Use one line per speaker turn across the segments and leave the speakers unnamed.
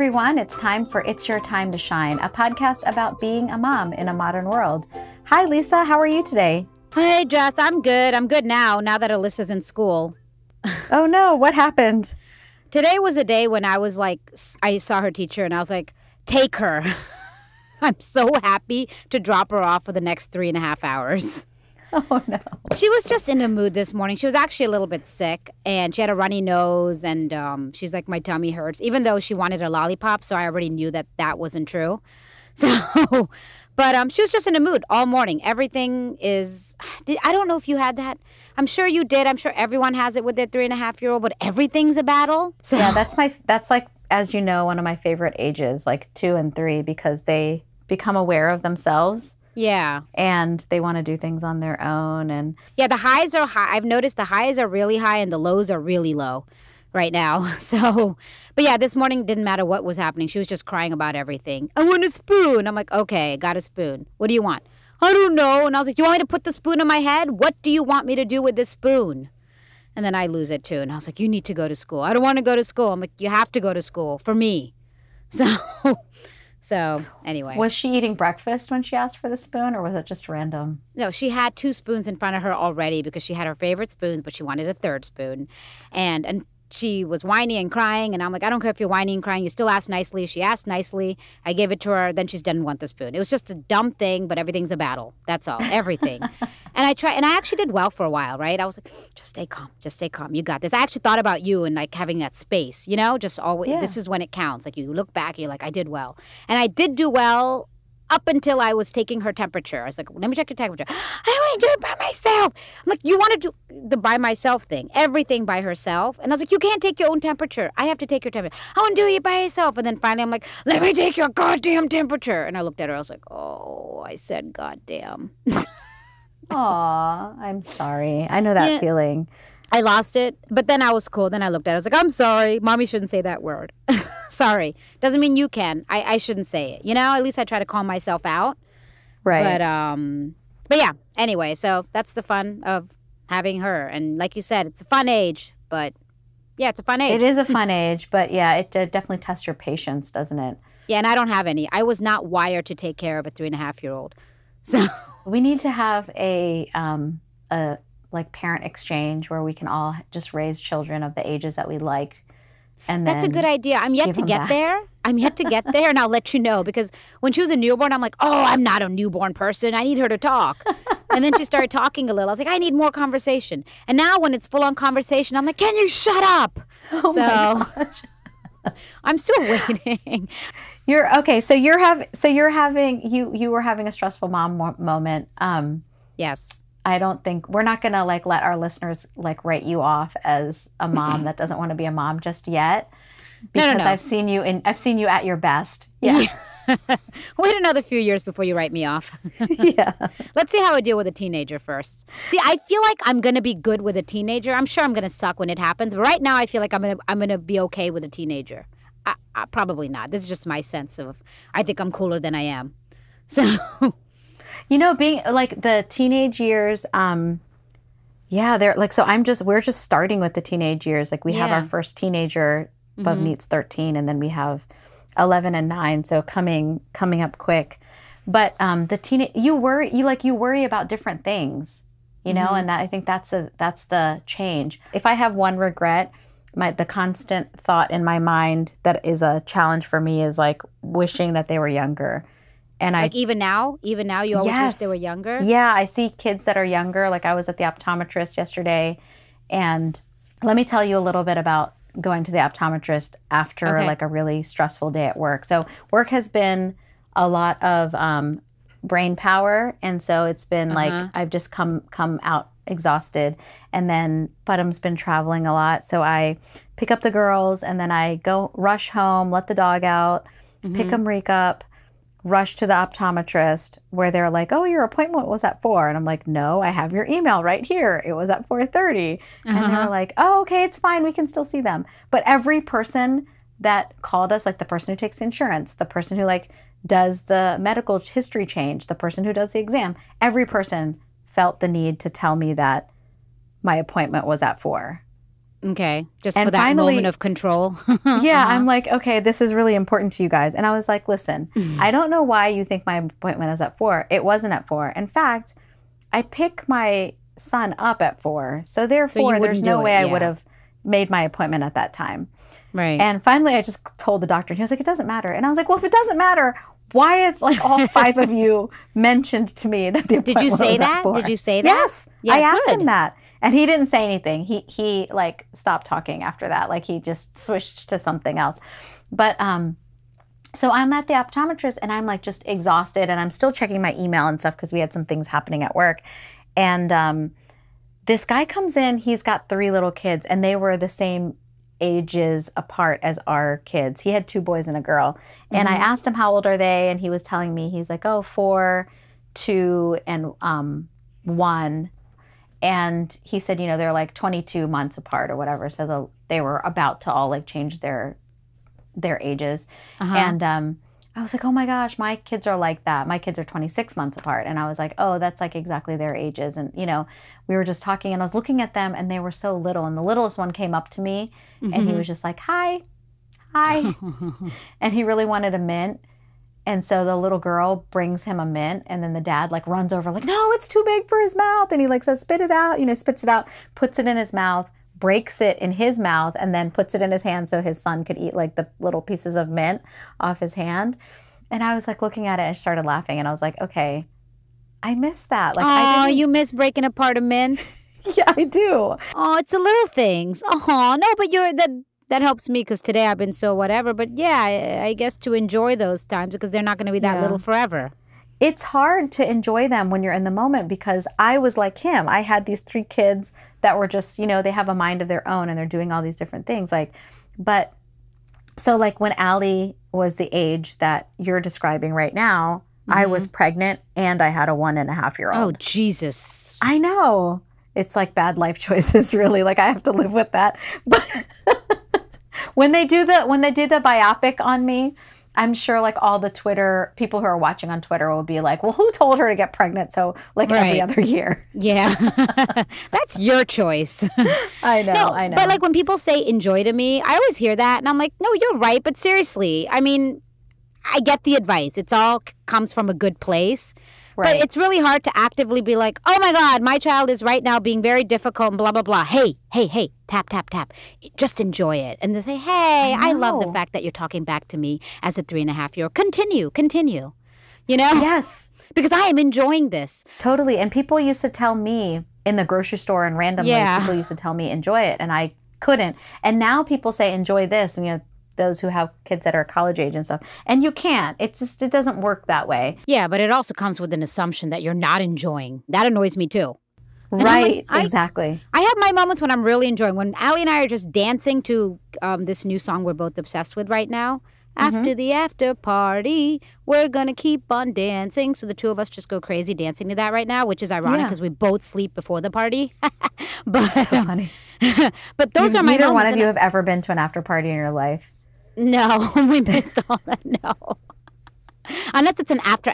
everyone. It's time for It's Your Time to Shine, a podcast about being a mom in a modern world. Hi, Lisa. How are you today?
Hey, Jess. I'm good. I'm good now Alyssa's in school.
Oh, no. What happened?
Today was a day when I was like, I saw her teacher and I was like, take her. I'm so happy to drop her off for the next 3.5 hours.
Oh, no.
She was just in a mood this morning. She was actually a little bit sick, and she had a runny nose, and she's like, my tummy hurts, even though she wanted a lollipop, so I already knew that that wasn't true. So, but she was just in a mood all morning. Everything is, I don't know if you had that. I'm sure you did. I'm sure everyone has it with their 3.5-year-old, but everything's a battle. So.
Yeah, that's like, as you know, one of my favorite ages, like 2 and 3, because they become aware of themselves.
Yeah.
And they want to do things on their own. And
yeah, the highs are high. I've noticed the highs are really high and the lows are really low right now. So, but yeah, this morning didn't matter what was happening. She was just crying about everything. I want a spoon. I'm like, okay, got a spoon. What do you want? I don't know. And I was like, you want me to put the spoon in my head? What do you want me to do with this spoon? And then I lose it too. And I was like, you need to go to school. I don't want to go to school. I'm like, you have to go to school for me. So anyway.
Was she eating breakfast when she asked for the spoon, or was it just random?
No, she had 2 spoons in front of her already because she had her favorite spoons, but she wanted a 3rd spoon. And she was whining and crying, and I'm like, I don't care if you're whining and crying. You still ask nicely. She asked nicely. I gave it to her. Then she didn't want the spoon. It was just a dumb thing, but everything's a battle. That's all. Everything. And I actually did well for a while, right? I was like, just stay calm. Just stay calm. You got this. I actually thought about you and like having that space, you know, just always, yeah. This is when it counts. Like you look back, you're like, I did well. And I did do well up until I was taking her temperature. I was like, let me check your temperature. I want to do it by myself. I'm like, you want to do the by myself thing, everything by herself. And I was like, you can't take your own temperature. I have to take your temperature. I want to do it by yourself. And then finally I'm like, let me take your goddamn temperature. And I looked at her. I was like, oh, I said goddamn.
Aw, I'm sorry. I know that feeling.
I lost it, but then I was cool. Then I looked at it. I was like, I'm sorry. Mommy shouldn't say that word. Sorry. Doesn't mean you can. I shouldn't say it. You know, at least I try to calm myself out.
Right.
But yeah, anyway, so that's the fun of having her. And like you said, it's a fun age, but yeah, it's a fun age.
It is a fun age, but yeah, it definitely tests your patience, doesn't it?
Yeah, and I don't have any. I was not wired to take care of a 3.5-year-old. So
we need to have a like parent exchange where we can all just raise children of the ages that we like. And
that's a good idea. I'm yet to get there. I'm yet to get there, and I'll let you know. Because when she was a newborn, I'm like, oh, I'm not a newborn person. I need her to talk. And then she started talking a little. I was like, I need more conversation. And now when it's full-on conversation, I'm like, can you shut up?
Oh my gosh.
I'm still waiting.
You're okay. So you were having a stressful mom moment.
Yes.
I don't think we're not going to like let our listeners like write you off as a mom that doesn't want to be a mom just yet, because
No.
I've seen you at your best. Yeah.
Wait another few years before you write me off.
Yeah.
Let's see how I deal with a teenager first. See, I feel like I'm going to be good with a teenager. I'm sure I'm going to suck when it happens, but right now I feel like I'm going to be okay with a teenager. I probably not. This is just my sense of, I think I'm cooler than I am. So
you know, being like the teenage years, yeah, they're like, so we're just starting with the teenage years. Like we have our first teenager, Bhavneet's 13, and then we have 11 and 9. So coming up quick. But you worry about different things, you know, and I think that's the change. If I have one regret, the constant thought in my mind that is a challenge for me is like wishing that they were younger. And
like even now you always wish they were younger?
Yeah, I see kids that are younger. Like I was at the optometrist yesterday, and let me tell you a little bit about going to the optometrist after like a really stressful day at work. So work has been a lot of brain power, and so it's been like I've just come out exhausted. And then Padam's been traveling a lot, so I pick up the girls and then I go rush home, let the dog out, pick Amrik up, rush to the optometrist, where they're like, oh, your appointment was at 4. And I'm like, no, I have your email right here. It was at 4:30. And they were like, oh, okay, it's fine. We can still see them. But every person that called us, like the person who takes insurance, the person who like does the medical history change, the person who does the exam, every person felt the need to tell me that my appointment was at 4.
Okay. Just
And
for that
finally-
moment of control.
Yeah, I'm like, okay, this is really important to you guys. And I was like, listen, I don't know why you think my appointment is at 4. It wasn't at 4. In fact, I pick my son up at 4. So therefore, there's
wouldn't
no
do it,
way I
yeah.
would have made my appointment at that time.
Right.
And finally, I just told the doctor, and he was like, it doesn't matter. And I was like, well, if it doesn't matter, why have like all 5 of you mentioned to me that the appointment
Did you say
was at
that?
4?
Did you say that?
Yes.
Yeah,
I asked
good.
him that. And he didn't say anything. He like stopped talking after that. Like he just switched to something else. But so I'm at the optometrist and I'm like just exhausted and I'm still checking my email and stuff because we had some things happening at work. And this guy comes in, he's got 3 little kids and they were the same ages apart as our kids. He had 2 boys and a girl. And I asked him how old are they? And he was telling me, he's like, 4, 2, and 1. And he said, they're like 22 months apart or whatever. So they were about to all like change their ages. And I was like, oh my gosh, my kids are like that. My kids are 26 months apart. And I was like, oh, that's like exactly their ages. And, we were just talking and I was looking at them and they were so little. And the littlest one came up to me and he was just like, hi. And he really wanted a mint. And so the little girl brings him a mint and then the dad like runs over like, no, it's too big for his mouth. And he like says, spit it out, spits it out, puts it in his mouth, breaks it in his mouth and then puts it in his hand so his son could eat like the little pieces of mint off his hand. And I was like looking at it and I started laughing and I was like, okay, I miss that. Like,
Oh, you miss breaking apart a mint?
Yeah, I do.
Oh, it's the little things. Oh, no, but that helps me because today I've been so whatever. But yeah, I guess to enjoy those times because they're not going to be that little forever.
It's hard to enjoy them when you're in the moment because I was like him. I had these 3 kids that were just, they have a mind of their own and they're doing all these different things. So like when Allie was the age that you're describing right now, I was pregnant and I had a 1.5-year-old.
Oh, Jesus.
I know. It's like bad life choices, really. Like I have to live with that. But when they do the biopic on me, I'm sure like all the Twitter people who are watching on Twitter will be like, well, who told her to get pregnant? So like every other year.
Yeah. That's your choice.
I know.
But like when people say enjoy to me, I always hear that and I'm like, no, you're right. But seriously, I mean, I get the advice. It's all comes from a good place. Right. But it's really hard to actively be like, oh my God, my child is right now being very difficult and blah, blah, blah. Hey, tap, tap, tap. Just enjoy it. And they say, hey, I love the fact that you're talking back to me as a 3.5-year-old. Continue.
Yes.
Because I am enjoying this.
Totally. And people used to tell me in the grocery store and randomly, people used to tell me enjoy it. And I couldn't. And now people say enjoy this. And those who have kids that are college age and stuff. And you can't. It doesn't work that way.
Yeah, but it also comes with an assumption that you're not enjoying. That annoys me too.
Right, exactly.
I have my moments when I'm really enjoying. When Allie and I are just dancing to this new song we're both obsessed with right now. After the after party, we're going to keep on dancing. So the 2 of us just go crazy dancing to that right now, which is ironic because we both sleep before the party. But
so funny.
But those are my moments.
Neither one of you have ever been to an after party in your life.
No, we missed all that. No. Unless it's an after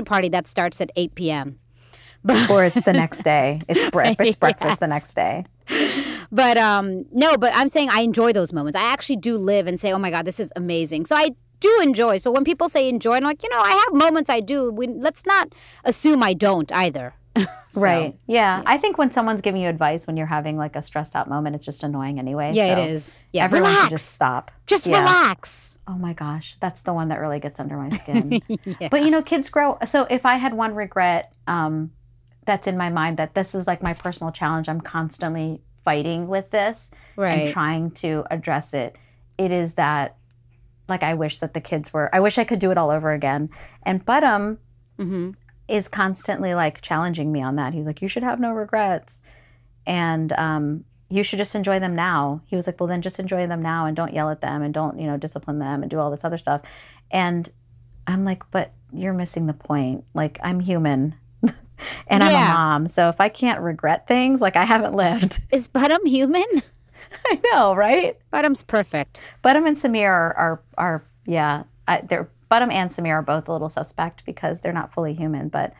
party that starts at 8 p.m.
Or it's the next day. It's breakfast the next day.
But no, but I'm saying I enjoy those moments. I actually do live and say, oh my God, this is amazing. So I do enjoy. So when people say enjoy, I'm like, I have moments I do. Let's not assume I don't either.
Right. Yeah. I think when someone's giving you advice when you're having like a stressed out moment, it's just annoying anyway.
Yeah, it is. Yeah,
everyone should just stop.
Just relax.
Oh my gosh. That's the one that really gets under my skin. But kids grow. So if I had one regret that's in my mind that this is like my personal challenge, I'm constantly fighting with this and trying to address it. It is that like I wish that the kids I wish I could do it all over again. And Budum is constantly like challenging me on that. He's like, you should have no regrets. And you should just enjoy them now. He was like, well, then just enjoy them now and don't yell at them and don't, discipline them and do all this other stuff. And I'm like, but you're missing the point. Like, I'm human and I'm a mom. So if I can't regret things, like I haven't lived.
Is Budum human?
I know, right?
Budum's perfect.
Budum and Samir they're Budum and Samir are both a little suspect because they're not fully human, but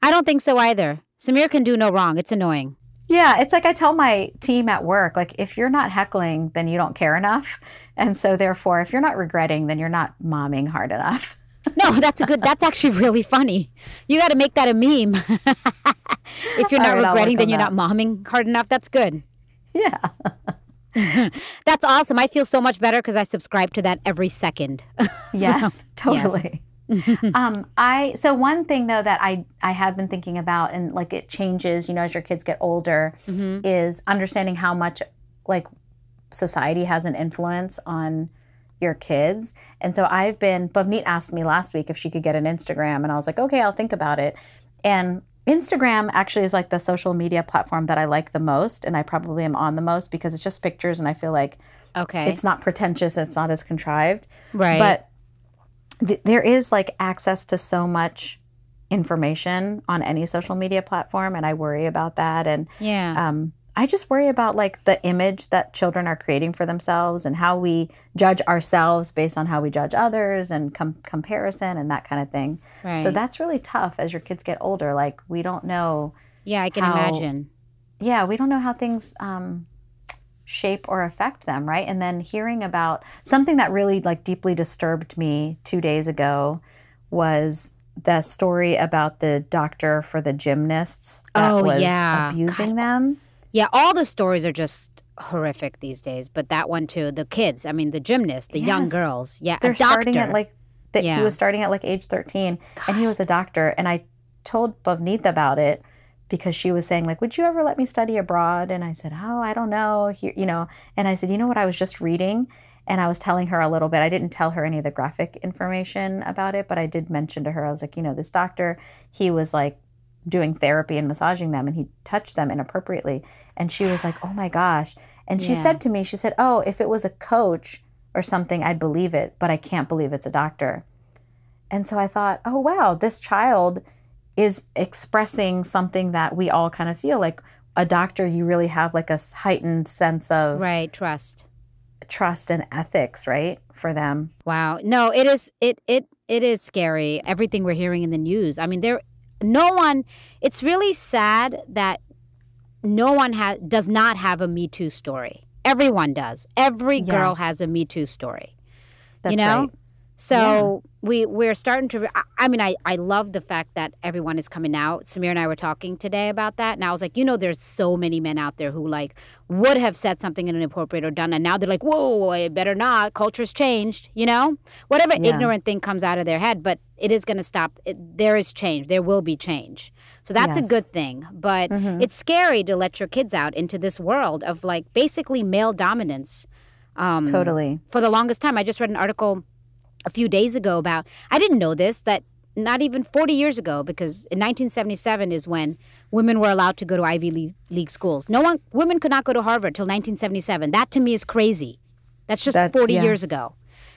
I don't think so either. Samir can do no wrong. It's annoying.
Yeah, it's like I tell my team at work, like, if you're not heckling, then you don't care enough. And so therefore, if you're not regretting, then you're not momming hard enough.
No, that's actually really funny. You got to make that a meme. If you're not regretting, then you're not momming hard enough. That's good.
Yeah.
That's awesome. I feel so much better because I subscribe to that every second.
Yes, totally. So one thing though that I have been thinking about, and like it changes, as your kids get older, is understanding how much like society has an influence on your kids. And so Bhavneet asked me last week if she could get an Instagram, and I was like, okay, I'll think about it. And Instagram actually is like the social media platform that I like the most, and I probably am on the most because it's just pictures, and I feel like it's not pretentious, it's not as contrived.
Right.
But there is like access to so much information on any social media platform, and I worry about that. And I just worry about like the image that children are creating for themselves and how we judge ourselves based on how we judge others, and comparison and that kind of thing.
Right.
So that's really tough as your kids get older. Like we don't know.
Yeah, I can imagine.
Yeah, we don't know how things shape or affect them, right? And then hearing about something that really like deeply disturbed me 2 days ago was the story about the doctor for the gymnasts that was abusing them.
Yeah, all the stories are just horrific these days, but that one too, the kids, I mean the gymnasts, the young girls. Yeah,
they're
a doctor.
Starting at like he was starting at like age 13 and he was a doctor, and I told Bhavneet about it because she was saying like, would you ever let me study abroad? And I said, oh, I don't know. And I said, you know what, I was just reading, and I was telling her a little bit. I didn't tell her any of the graphic information about it, but I did mention to her, I was like, this doctor, he was like doing therapy and massaging them, and he touched them inappropriately. And she was like, oh my gosh. And she said to me, she said, oh, if it was a coach or something, I'd believe it, but I can't believe it's a doctor. And so I thought, oh wow, this child is expressing something that we all kind of feel. Like a doctor, you really have like a heightened sense of trust and ethics, right, for them.
Wow. No, it is scary, everything we're hearing in the news. I mean, it's really sad that no one does not have a Me Too story. Everyone does. Every girl has a Me Too story.
That's right.
So we're starting to, I mean, I love the fact that everyone is coming out. Samir and I were talking today about that. And I was like, there's so many men out there who like would have said something inappropriate or done. And now they're like, whoa, I better not. Culture's changed, Whatever ignorant thing comes out of their head. But it is going to stop. There is change. There will be change. So that's a good thing. But it's scary to let your kids out into this world of like basically male dominance.
Totally.
For the longest time. I just read an article a few days ago about, I didn't know this, that not even 40 years ago, because in 1977 is when women were allowed to go to Ivy League schools. Women could not go to Harvard till 1977. That to me is crazy. That's just 40 years ago.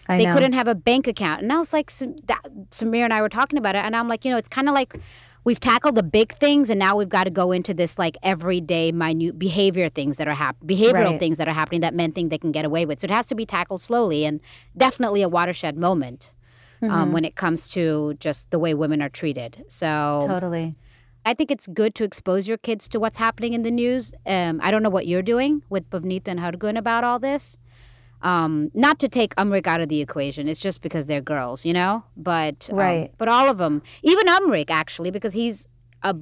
They couldn't have a bank account. And I was like, Samir and I were talking about it, and I'm like, it's kind of like we've tackled the big things, and now we've got to go into this like everyday minute behavioral things that are happening that men think they can get away with. So it has to be tackled slowly, and definitely a watershed moment when it comes to just the way women are treated. So
totally.
I think it's good to expose your kids to what's happening in the news. I don't know what you're doing with Bhavneet and Hargun about all this. Not to take Umrik out of the equation. It's just because they're girls, But but all of them, even Umrik actually, because he's a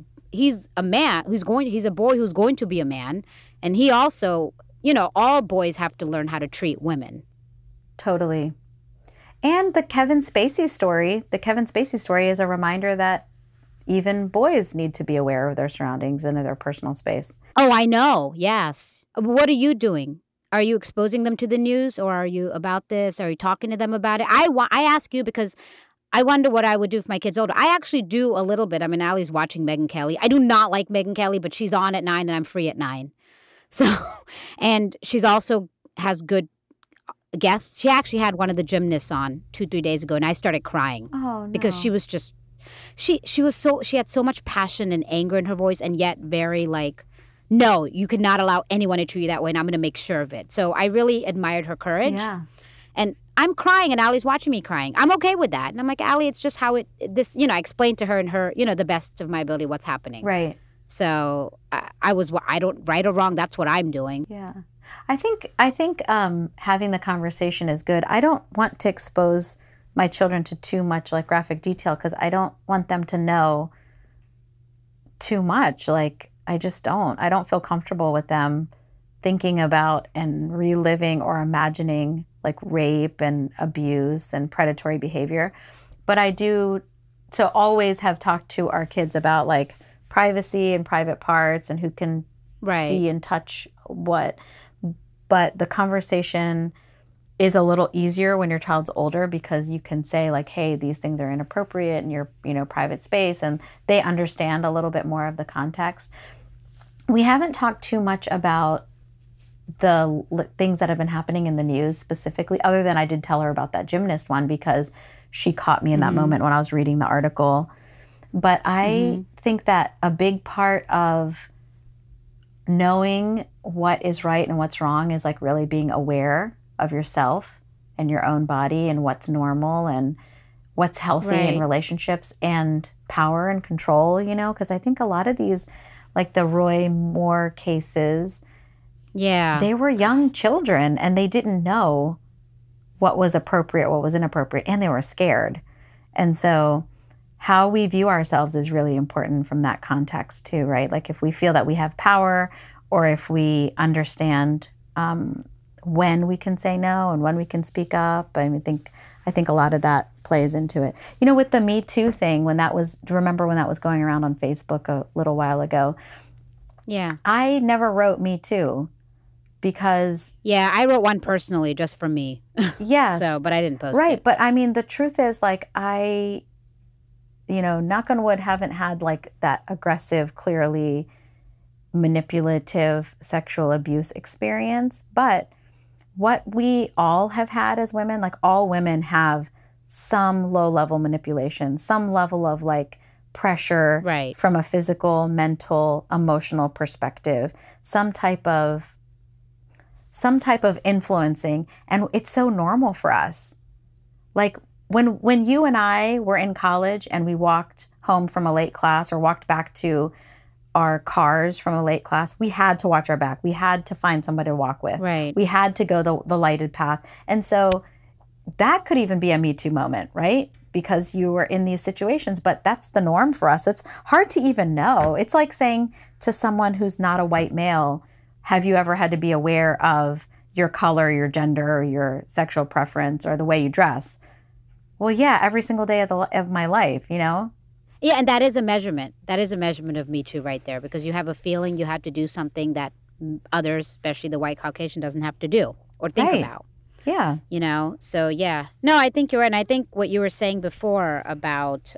man he's a boy who's going to be a man, and he also, all boys have to learn how to treat women.
Totally. And the Kevin Spacey story is a reminder that even boys need to be aware of their surroundings and of their personal space.
Oh, I know. Yes. What are you doing? Are you exposing them to the news, or are you about this? Are you talking to them about it? I ask you because I wonder what I would do if my kid's older. I actually do a little bit. I mean, Allie's watching Megyn Kelly. I do not like Megyn Kelly, but she's on at 9 and I'm free at 9. So, and she's also has good guests. She actually had one of the gymnasts on 2-3 days ago, and I started crying because she was just she had so much passion and anger in her voice, and yet very like, no, you cannot allow anyone to treat you that way, and I'm going to make sure of it. So I really admired her courage.
Yeah.
And I'm crying, and Allie's watching me crying. I'm okay with that. And I'm like, Allie, it's just how I explained to her in her, the best of my ability what's happening.
Right.
So I don't, right or wrong, that's what I'm doing.
Yeah. I think having the conversation is good. I don't want to expose my children to too much like graphic detail because I don't want them to know too much. Like I just don't. I don't feel comfortable with them thinking about and reliving or imagining like rape and abuse and predatory behavior. But I do so always have talked to our kids about like privacy and private parts and who can see and touch what. But the conversation is a little easier when your child's older because you can say like, hey, these things are inappropriate in your, private space, and they understand a little bit more of the context. We haven't talked too much about the things that have been happening in the news specifically, other than I did tell her about that gymnast one because she caught me in that moment when I was reading the article. But I think that a big part of knowing what is right and what's wrong is like really being aware of yourself and your own body and what's normal and what's healthy in relationships and power and control, because I think a lot of these, like the Roy Moore cases, they were young children and they didn't know what was appropriate, what was inappropriate, and they were scared. And so how we view ourselves is really important from that context too, right? Like if we feel that we have power or if we understand when we can say no and when we can speak up. I think a lot of that plays into it. With the Me Too thing, remember when that was going around on Facebook a little while ago?
Yeah.
I never wrote Me Too because...
Yeah, I wrote one personally just for me.
Yes.
But I didn't post it.
Right, but I mean, the truth is like I, knock on wood, haven't had like that aggressive, clearly manipulative sexual abuse experience, but what we all have had as women, like all women have some low-level manipulation, some level of like pressure from a physical, mental, emotional perspective, some type of influencing, and it's so normal for us. Like when you and I were in college and we walked home from a late class or walked back to our cars from a late class, we had to watch our back. We had to find somebody to walk with.
Right.
We had to go the lighted path. And so that could even be a Me Too moment, right? Because you were in these situations, but that's the norm for us. It's hard to even know. It's like saying to someone who's not a white male, have you ever had to be aware of your color, your gender, or your sexual preference, or the way you dress? Well, yeah, every single day of my life,
Yeah, and that is a measurement. That is a measurement of Me Too right there, because you have a feeling you have to do something that others, especially the white Caucasian, doesn't have to do or think about.
Yeah.
So yeah. No, I think you're right. And I think what you were saying before about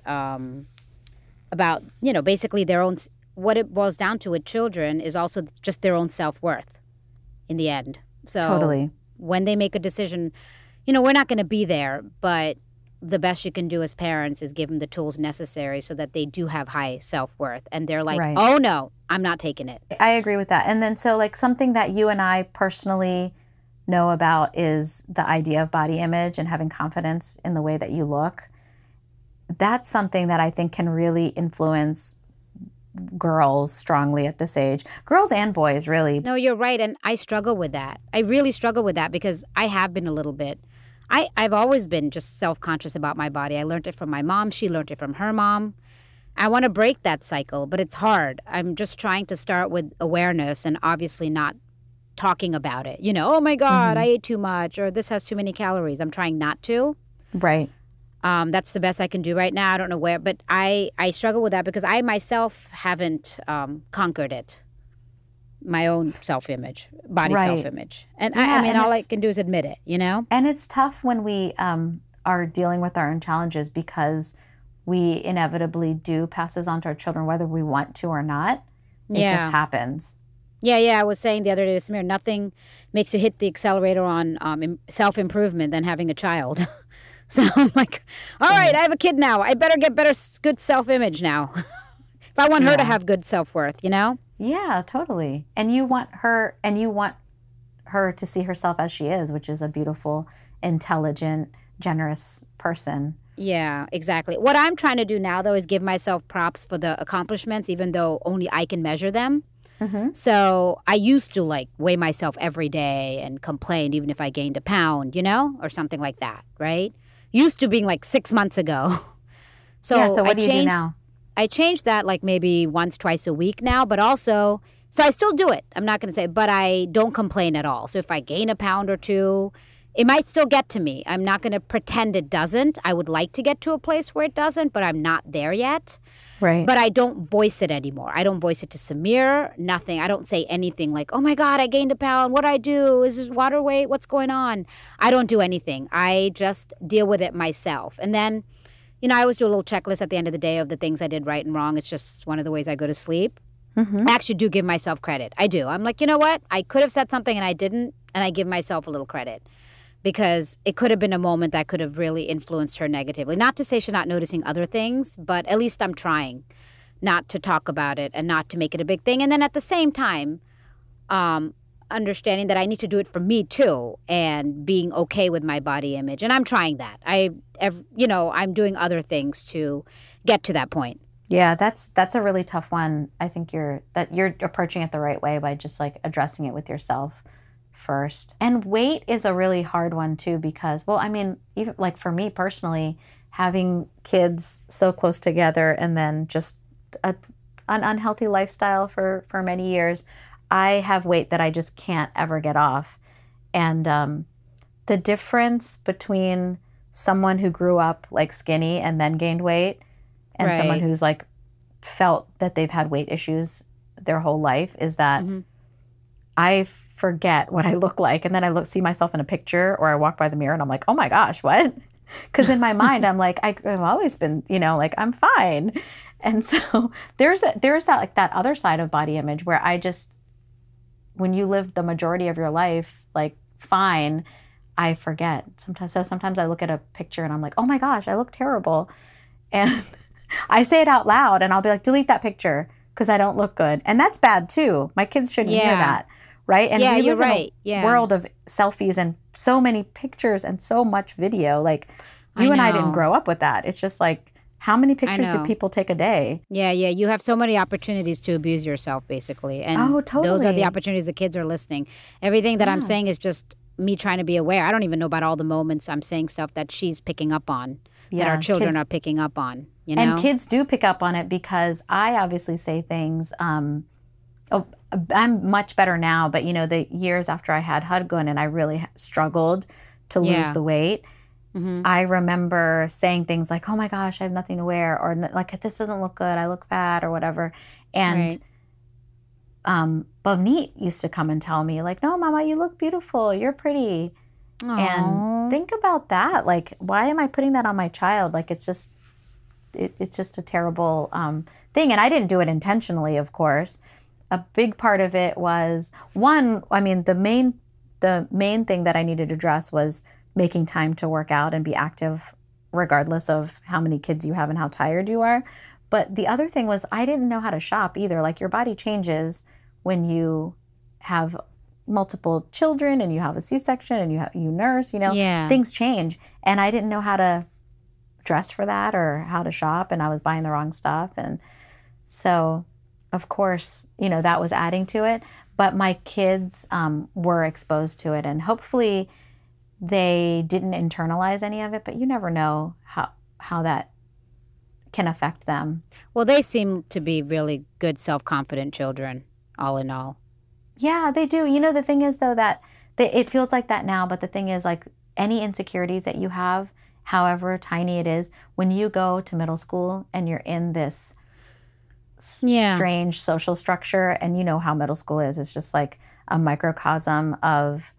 basically their own, what it boils down to with children is also just their own self-worth in the end. So
totally.
When they make a decision, we're not going to be there, but the best you can do as parents is give them the tools necessary so that they do have high self-worth. And they're like, oh, no, I'm not taking it.
I agree with that. And then so like something that you and I personally know about is the idea of body image and having confidence in the way that you look. That's something that I think can really influence girls strongly at this age. Girls and boys, really.
No, you're right. And I struggle with that. I really struggle with that because I have been a little bit. I've always been just self-conscious about my body. I learned it from my mom. She learned it from her mom. I want to break that cycle, but it's hard. I'm just trying to start with awareness and obviously not talking about it. Oh my God, I ate too much, or this has too many calories. I'm trying not to.
Right.
That's the best I can do right now. I don't know where, but I struggle with that because I myself haven't conquered it. My own self-image, body self-image. And all I can do is admit it,
And it's tough when we are dealing with our own challenges because we inevitably do pass this on to our children, whether we want to or not. It just happens.
Yeah. I was saying the other day to Samir, nothing makes you hit the accelerator on self-improvement than having a child. So I'm like, all right, I have a kid now. I better get good self-image now. If I want her to have good self-worth,
Yeah, totally. And you want her to see herself as she is, which is a beautiful, intelligent, generous person.
Yeah, exactly. What I'm trying to do now, though, is give myself props for the accomplishments, even though only I can measure them. So I used to like weigh myself every day and complain even if I gained a pound, or something like that, right? Used to being like 6 months ago.
Yeah,
So
so what do you do now?
I changed that like maybe once, twice a week now, but also, so I still do it. I'm not going to say, but I don't complain at all. So if I gain a pound or two, it might still get to me. I'm not going to pretend it doesn't. I would like to get to a place where it doesn't, but I'm not there yet.
Right.
But I don't voice it anymore. I don't voice it to Samir, nothing. I don't say anything like, oh my God, I gained a pound. What do I do? Is this water weight? What's going on? I don't do anything. I just deal with it myself. And then, I always do a little checklist at the end of the day of the things I did right and wrong. It's just one of the ways I go to sleep. I actually do give myself credit. I do. I'm like, you know what? I could have said something and I didn't, and I give myself a little credit. Because it could have been a moment that could have really influenced her negatively. Not to say she's not noticing other things, but at least I'm trying not to talk about it and not to make it a big thing. And then at the same time, understanding that I need to do it for me too, and being okay with my body image. And I'm trying that. I'm doing other things to get to that point.
Yeah, that's a really tough one. I think you're approaching it the right way by just like addressing it with yourself first. And weight is a really hard one too, because, well, I mean, even like for me personally, having kids so close together and then just an unhealthy lifestyle for many years, I have weight that I just can't ever get off. And the difference between someone who grew up like skinny and then gained weight and someone who's like felt that they've had weight issues their whole life is that I forget what I look like, and then I see myself in a picture, or I walk by the mirror and I'm like, oh my gosh, what? Because in my mind I'm like, I've always been, like I'm fine. And so there's that like that other side of body image where when you live the majority of your life like fine, I forget sometimes. So sometimes I look at a picture and I'm like, oh my gosh, I look terrible, and I say it out loud and I'll be like, delete that picture because I don't look good, and that's bad too. My kids shouldn't hear that. Right? And we live in a world of selfies and so many pictures and so much video. Like you and I didn't grow up with that. It's just like, how many pictures do people take a day?
Yeah. You have so many opportunities to abuse yourself, basically. And
totally.
Those are the opportunities the kids are listening. Everything that I'm saying is just me trying to be aware. I don't even know about all the moments I'm saying stuff that she's picking up on, that our children are picking up on.
And kids do pick up on it because I obviously say things. I'm much better now, but the years after I had Hudgun and I really struggled to lose the weight, I remember saying things like, oh my gosh, I have nothing to wear, or like, this doesn't look good, I look fat, or whatever. And Bhavneet used to come and tell me like, no, Mama, you look beautiful, you're pretty. Aww. And think about that. Like, why am I putting that on my child? Like, it's just a terrible thing. And I didn't do it intentionally, of course. A big part of it was the main thing that I needed to address was making time to work out and be active regardless of how many kids you have and how tired you are. But the other thing was I didn't know how to shop either. Like your body changes when you have multiple children and you have a C-section and you nurse, things change. And I didn't know how to dress for that or how to shop, and I was buying the wrong stuff. And so of course, that was adding to it, but my kids were exposed to it, and hopefully they didn't internalize any of it, but you never know how that can affect them.
Well, they seem to be really good, self-confident children, all in all.
Yeah, they do. The thing is, though, that it feels like that now, but the thing is, like, any insecurities that you have, however tiny it is, when you go to middle school and you're in this strange social structure, and you know how middle school is. It's just like a microcosm of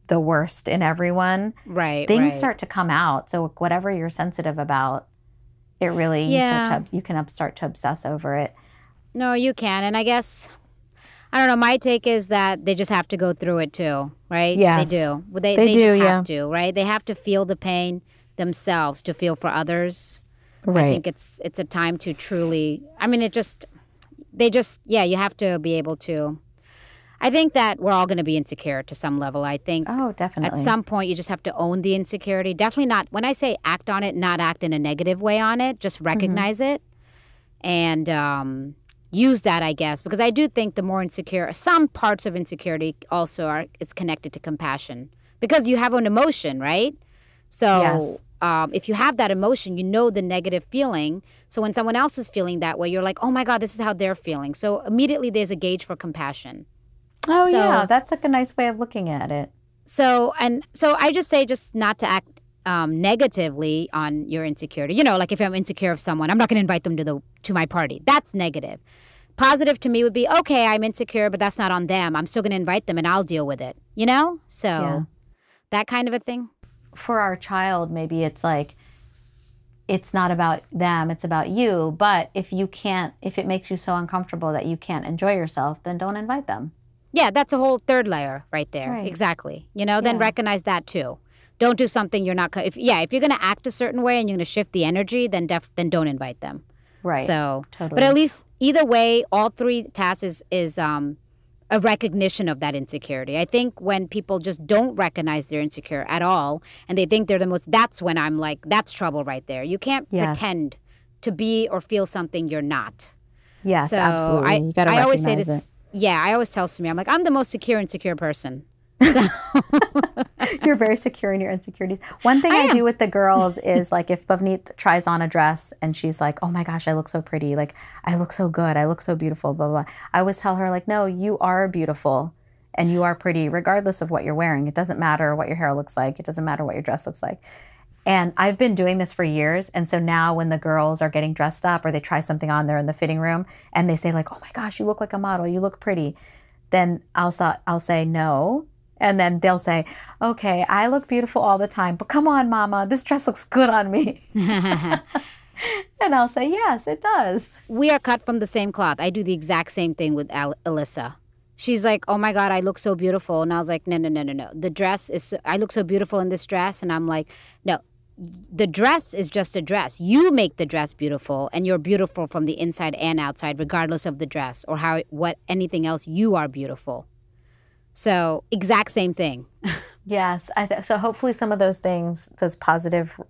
the worst in everyone.
Right.
Things start to come out. So whatever you're sensitive about, it really you can start to obsess over it.
No, you can. And I guess, I don't know, my take is that they just have to go through it too, right?
Yes.
They do. They just have to, right? They have to feel the pain themselves to feel for others. Right. I think it's a time to truly, you have to be able to, I think that we're all going to be insecure to some level. I think
Oh, definitely.
at some point you just have to own the insecurity. Definitely not, when I say act on it, not act in a negative way on it, just recognize it and use that, I guess, because I do think the more insecure, some parts of insecurity also are, it's connected to compassion because you have an emotion, right? So
Yes.
if you have that emotion, you know the negative feeling. So when someone else is feeling that way, you're like, oh my God, this is how they're feeling. So immediately there's a gauge for compassion.
Oh,
So-
yeah. That's like a nice way of looking at it.
So I just say just not to act negatively on your insecurity. You know, like if I'm insecure of someone, I'm not going to invite them to my party. That's negative. Positive to me would be, okay, I'm insecure, but that's not on them. I'm still going to invite them and I'll deal with it. You know? So
Yeah.
that kind of a thing.
For our child, maybe it's like, it's not about them, it's about you. But if it makes you so uncomfortable that you can't enjoy yourself, then don't invite them.
Yeah, that's a whole third layer right there.
Right.
Exactly. You know, then
Yeah.
recognize that too. Don't do something you're not. If you're going to act a certain way and you're going to shift the energy, then don't invite them.
Right.
So,
Totally.
but at least either way, all three tasks is a recognition of that insecurity. I think when people just don't recognize they're insecure at all and they think they're the most, that's when I'm like, that's trouble right there. You can't
Yes.
pretend to be or feel something you're not.
Yes,
So
absolutely. You got to
I always say
recognize
this. Yeah, I always tell Samir, I'm like, I'm the most insecure person.
You're very secure in your insecurities. One thing I do with the girls is like if Bhavneet tries on a dress and she's like, oh my gosh, I look so pretty. Like, I look so good. I look so beautiful, blah, blah, blah. I always tell her like, no, you are beautiful and you are pretty regardless of what you're wearing. It doesn't matter what your hair looks like. It doesn't matter what your dress looks like. And I've been doing this for years. And so now when the girls are getting dressed up or they try something on, they're in the fitting room and they say like, oh my gosh, you look like a model. You look pretty. Then I'll say no. And then they'll say, okay, I look beautiful all the time, but come on, mama, this dress looks good on me. And I'll say, yes, it does.
We are cut from the same cloth. I do the exact same thing with Alyssa. She's like, oh my God, I look so beautiful. And I was like, no. The dress is, I look so beautiful in this dress. And I'm like, no, the dress is just a dress. You make the dress beautiful and you're beautiful from the inside and outside, regardless of the dress or anything else, you are beautiful. So exact same thing.
Yes. So hopefully some of those things, those positive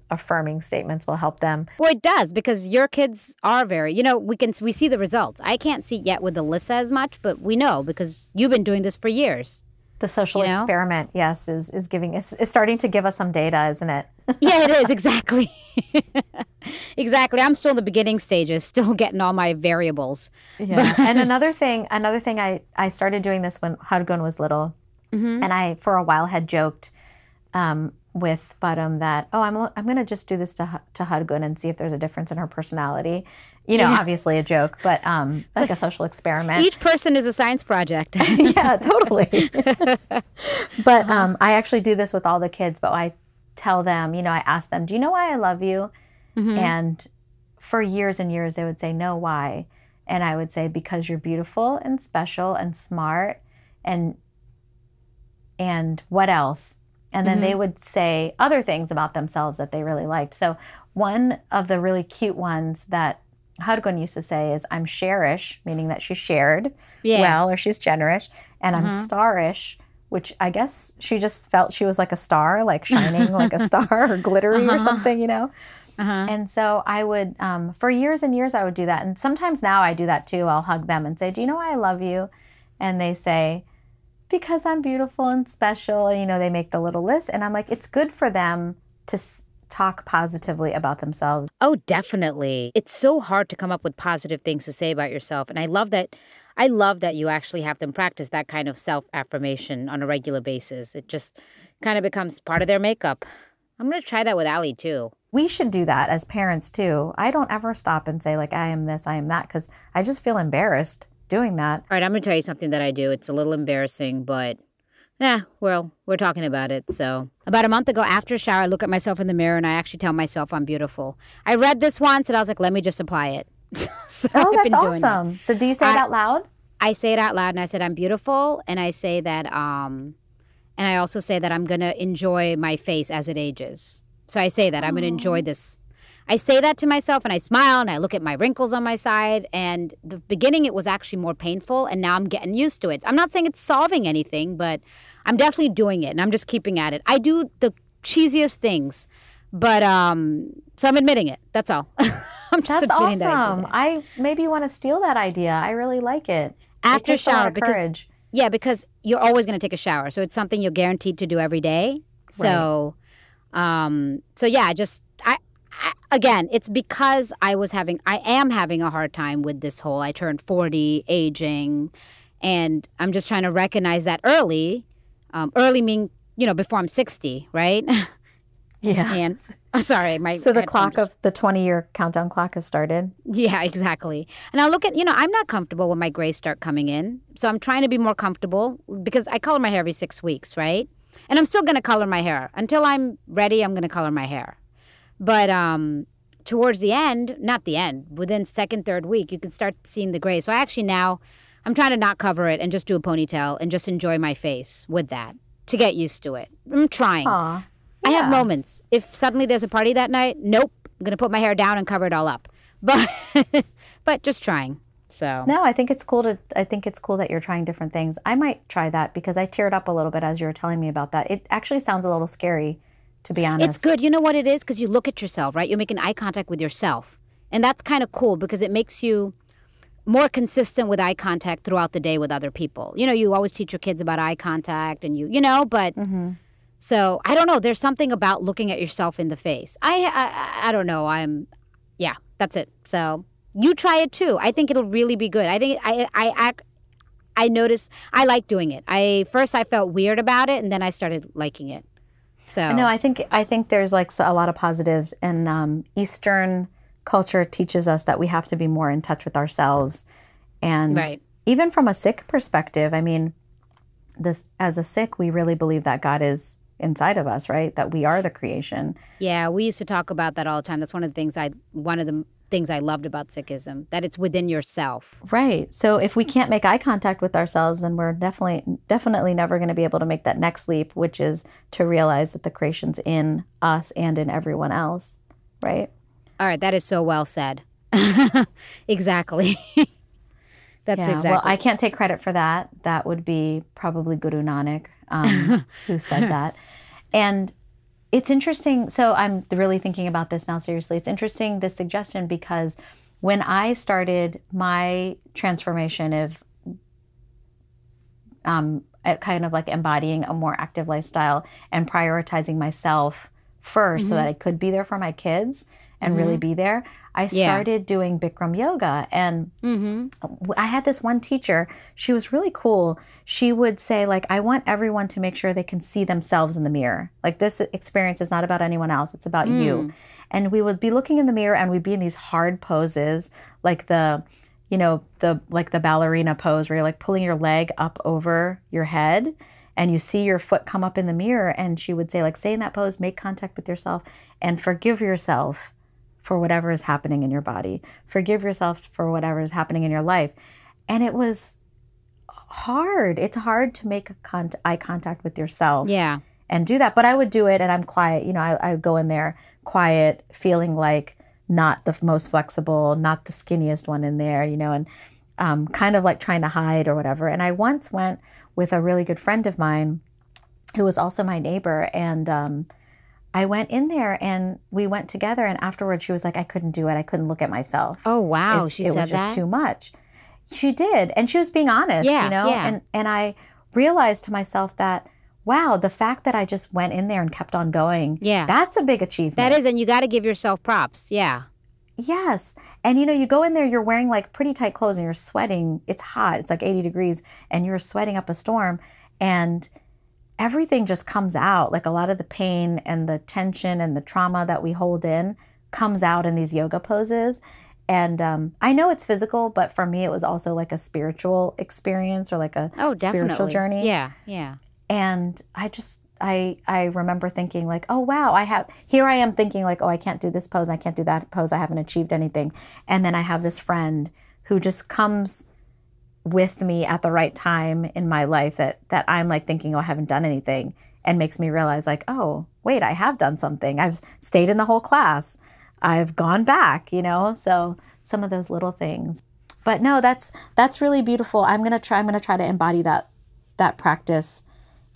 affirming statements will help them.
Well, it does because your kids are very, we see the results. I can't see yet with Alyssa as much, but we know because you've been doing this for years.
The social experiment, yes, is starting to give us some data, isn't it?
Yeah, it is. Exactly. Exactly. I'm still in the beginning stages, still getting all my variables.
Yeah. And another thing, I started doing this when Hargun was little. Mm-hmm. And I, for a while, had joked with Badam that, oh, I'm going to just do this to Hargun and see if there's a difference in her personality. Obviously a joke, but like a social experiment.
Each person is a science project.
Yeah, totally. But I actually do this with all the kids, but I tell them, I ask them, do you know why I love you? Mm-hmm. And for years and years, they would say, no, why? And I would say, because you're beautiful and special and smart and what else? And then they would say other things about themselves that they really liked. So one of the really cute ones that Hargun used to say is, I'm sharish, meaning that she shared well or she's generous. And I'm starish, which I guess she just felt she was like a star, like shining like a star or glittery or something, And so I would, for years and years, I would do that. And sometimes now I do that too. I'll hug them and say, do you know why I love you? And they say, because I'm beautiful and special. They make the little list. And I'm like, it's good for them to talk positively about themselves.
Oh, definitely. It's so hard to come up with positive things to say about yourself. And I love that you actually have them practice that kind of self-affirmation on a regular basis. It just kind of becomes part of their makeup. I'm going to try that with Allie, too.
We should do that as parents, too. I don't ever stop and say, like, I am this, I am that, because I just feel embarrassed doing that.
All right, I'm going to tell you something that I do. It's a little embarrassing, but well, we're talking about it. So about a month ago after a shower, I look at myself in the mirror and I actually tell myself I'm beautiful. I read this once and I was like, let me just apply it. So
that's awesome. So do you say it out loud?
I say it out loud and I said I'm beautiful, and I say that and I also say that I'm going to enjoy my face as it ages. So I say that I'm going to enjoy this. I say that to myself and I smile and I look at my wrinkles on my side. And the beginning, it was actually more painful. And now I'm getting used to it. I'm not saying it's solving anything, but I'm definitely doing it. And I'm just keeping at it. I do the cheesiest things. But so I'm admitting it. That's all. I'm just
That's
admitting
awesome.
that I
maybe want to steal that idea. I really like it.
after
It takes a lot
shower
of
because
courage.
yeah, because you're always going to take a shower. So it's something you're guaranteed to do every day. So so yeah, I again, it's because I am having a hard time with this whole I turned 40, aging, and I'm just trying to recognize that early. Early meaning, before I'm 60, right?
Yeah.
And I'm sorry,
So the
headphone
clock
just-
of the 20-year countdown clock has started.
Yeah, exactly. And I look at, I'm not comfortable when my grays start coming in. So I'm trying to be more comfortable because I color my hair every 6 weeks, right? And I'm still going to color my hair. Until I'm ready, I'm going to color my hair. But towards the end, not the end, within second, third week, you can start seeing the gray. So I'm trying to not cover it and just do a ponytail and just enjoy my face with that to get used to it. I'm trying.
Aw.
I have
Yeah.
moments. If suddenly there's a party that night, nope, I'm going to put my hair down and cover it all up. But but just trying. So
No, I think it's cool that you're trying different things. I might try that because I teared up a little bit as you were telling me about that. It actually sounds a little scary, to be honest.
it's good. You know what it is? Because you look at yourself, right? You're making eye contact with yourself. And that's kind of cool because it makes you more consistent with eye contact throughout the day with other people. You always teach your kids about eye contact and but so I don't know. There's something about looking at yourself in the face. I don't know. Yeah, that's it. So you try it too. I think it'll really be good. I think I noticed I like doing it. First I felt weird about it and then I started liking it. So
No, I think there's like a lot of positives, and Eastern culture teaches us that we have to be more in touch with ourselves, and
Right.
even from a Sikh perspective, I mean, as a Sikh, we really believe that God is inside of us, right? That we are the creation.
Yeah, we used to talk about that all the time. That's one of the things I loved about Sikhism, that it's within yourself.
Right. So if we can't make eye contact with ourselves, then we're definitely never going to be able to make that next leap, which is to realize that the creation's in us and in everyone else, right?
All right, that is so well said. Exactly. That's
Yeah.
exactly.
Well, I can't take credit for that. That would be probably Guru Nanak who said that. And it's interesting. So I'm really thinking about this now seriously. It's interesting, this suggestion, because when I started my transformation of kind of like embodying a more active lifestyle and prioritizing myself first so that I could be there for my kids and really be there, I started doing Bikram yoga. And I had this one teacher, she was really cool. She would say, like, I want everyone to make sure they can see themselves in the mirror. Like, this experience is not about anyone else, it's about you. And we would be looking in the mirror and we'd be in these hard poses, like the ballerina pose where you're like pulling your leg up over your head and you see your foot come up in the mirror. And she would say, like, stay in that pose, make contact with yourself and forgive yourself for whatever is happening in your body. Forgive yourself for whatever is happening in your life. And it was hard. It's hard to make eye contact with yourself.
Yeah.
And do that. But I would do it and I'm quiet. I go in there quiet, feeling like not the most flexible, not the skinniest one in there, and kind of like trying to hide or whatever. And I once went with a really good friend of mine who was also my neighbor. And I went in there and we went together. And afterwards she was like, I couldn't do it. I couldn't look at myself.
Oh, wow. She said
it was just
that?
too much. She did. And she was being honest,
Yeah, yeah.
And I realized to myself that, wow, the fact that I just went in there and kept on going,
Yeah.
that's a big achievement.
That is, and you got to give yourself props. Yeah.
Yes. And you go in there, you're wearing like pretty tight clothes and you're sweating. It's hot. It's like 80 degrees and you're sweating up a storm and everything just comes out. Like a lot of the pain and the tension and the trauma that we hold in comes out in these yoga poses. And I know it's physical, but for me, it was also like a spiritual experience or like a spiritual journey.
Yeah. Yeah.
And I remember thinking like, oh, wow, here I am thinking like, oh, I can't do this pose. I can't do that pose. I haven't achieved anything. And then I have this friend who just comes with me at the right time in my life that I'm like thinking, oh, I haven't done anything, and makes me realize like, oh, wait, I have done something. I've stayed in the whole class. I've gone back, you know? So some of those little things. But no, that's really beautiful. I'm going to try to embody that practice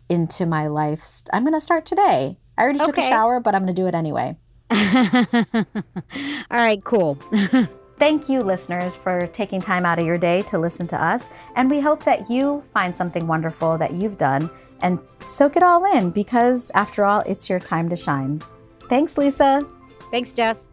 into my life. I'm going to start today. I already took a shower, but I'm going to do it anyway.
All right, cool.
Thank you, listeners, for taking time out of your day to listen to us. And we hope that you find something wonderful that you've done and soak it all in, because after all, it's your time to shine. Thanks, Lisa.
Thanks, Jess.